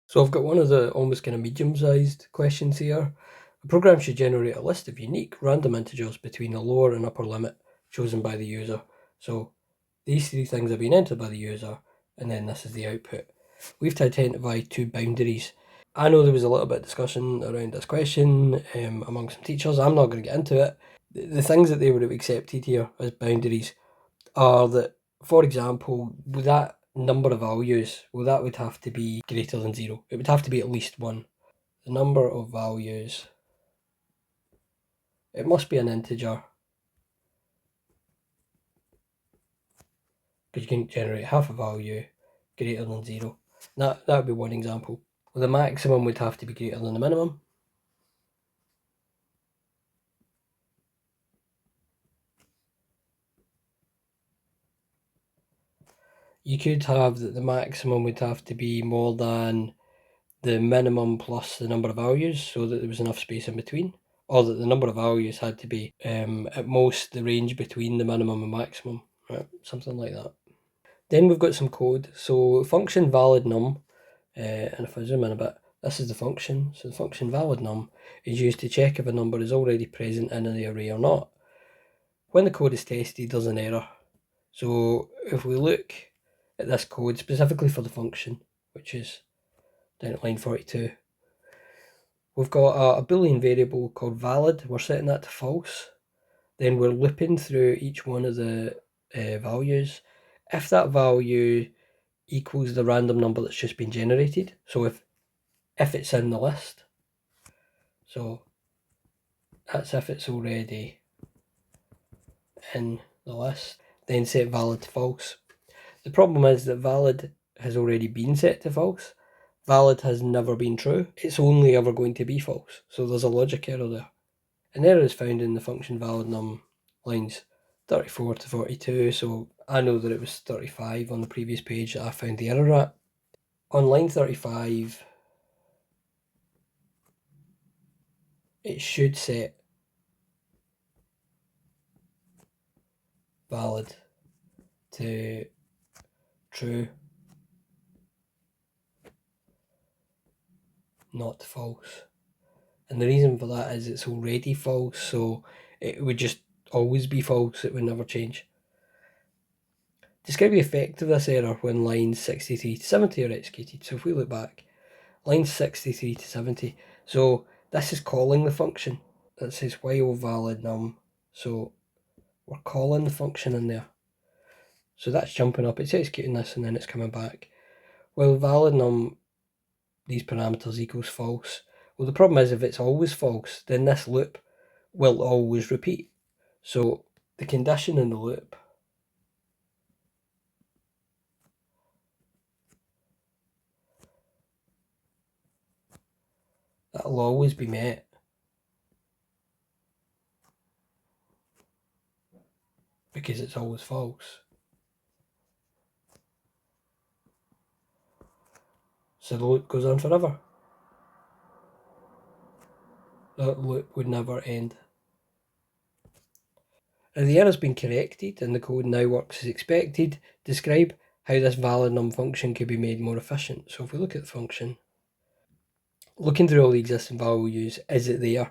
So I've got one of the almost kind of medium-sized questions here. A program should generate a list of unique random integers between the lower and upper limit chosen by the user. So these three things have been entered by the user, and then this is the output. We have to identify two boundaries. I know there was a little bit of discussion around this question among some teachers. I'm not going to get into it. The things that they would have accepted here as boundaries are that, for example, with that number of values, well, that would have to be greater than 0. It would have to be at least 1. The number of values, it must be an integer, because you can generate half a value greater than 0. That would be one example. Well, the maximum would have to be greater than the minimum. You could have that the maximum would have to be more than the minimum plus the number of values, so that there was enough space in between, or that the number of values had to be at most the range between the minimum and maximum, right? Something like that. Then we've got some code. So function valid num, and if I zoom in a bit, this is the function. So the function valid num is used to check if a number is already present in the array or not. When the code is tested, there's an error. So if we look at this code specifically for the function, which is down at line 42, we've got a boolean variable called valid. We're setting that to false. Then we're looping through each one of the values. If that value equals the random number that's just been generated, so if it's in the list, so that's if it's already in the list, then set valid to false. The problem is that valid has already been set to false. Valid has never been true. It's only ever going to be false. So there's a logic error there. An error is found in the function valid num lines 34 to 42. So I know that it was 35 on the previous page that I found the error at. On line 35, it should set valid to true, not false. And the reason for that is it's already false, so it would just always be false. It would never change. Describe the effect of this error when lines 63 to 70 are executed. So if we look back, lines 63 to 70, so this is calling the function. That says while valid num, so we're calling the function in there. So that's jumping up, it's executing this and then it's coming back. While valid num, these parameters equals false. Well, the problem is if it's always false, then this loop will always repeat. So the condition in the loop that'll always be met. Because it's always false. So the loop goes on forever. That loop would never end. Now the error's been corrected and the code now works as expected. Describe how this valid num function could be made more efficient. So if we look at the function, looking through all the existing values, is it there?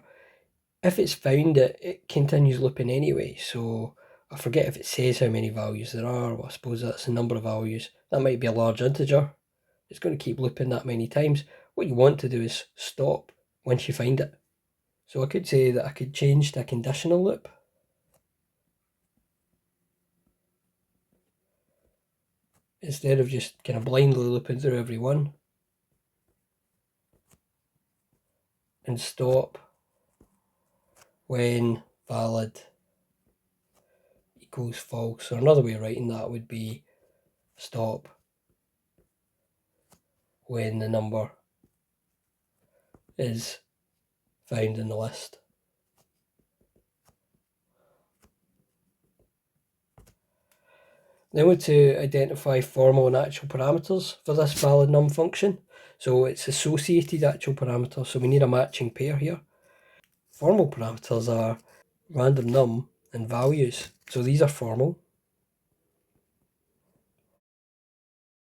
If it's found it, it continues looping anyway. So I forget if it says how many values there are. Well, I suppose that's the number of values. That might be a large integer. It's going to keep looping that many times. What you want to do is stop once you find it. So I could say that I could change to a conditional loop. Instead of just kind of blindly looping through every one. And stop when valid equals false. Or another way of writing that would be stop when the number is found in the list. Then we're to identify formal and actual parameters for this valid num function. So it's associated actual parameters, so we need a matching pair here. Formal parameters are random num and values. So these are formal.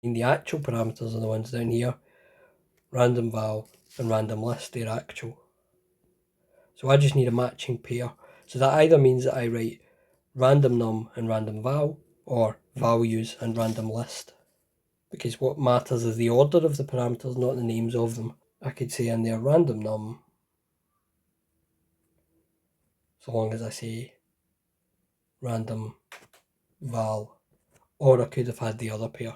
And the actual parameters are the ones down here. random val, and random list, they're actual. So I just need a matching pair. So that either means that I write random num and random val, or values and random list. Because what matters is the order of the parameters, not the names of them. I could say in there random num, so long as I say random val, or I could have had the other pair.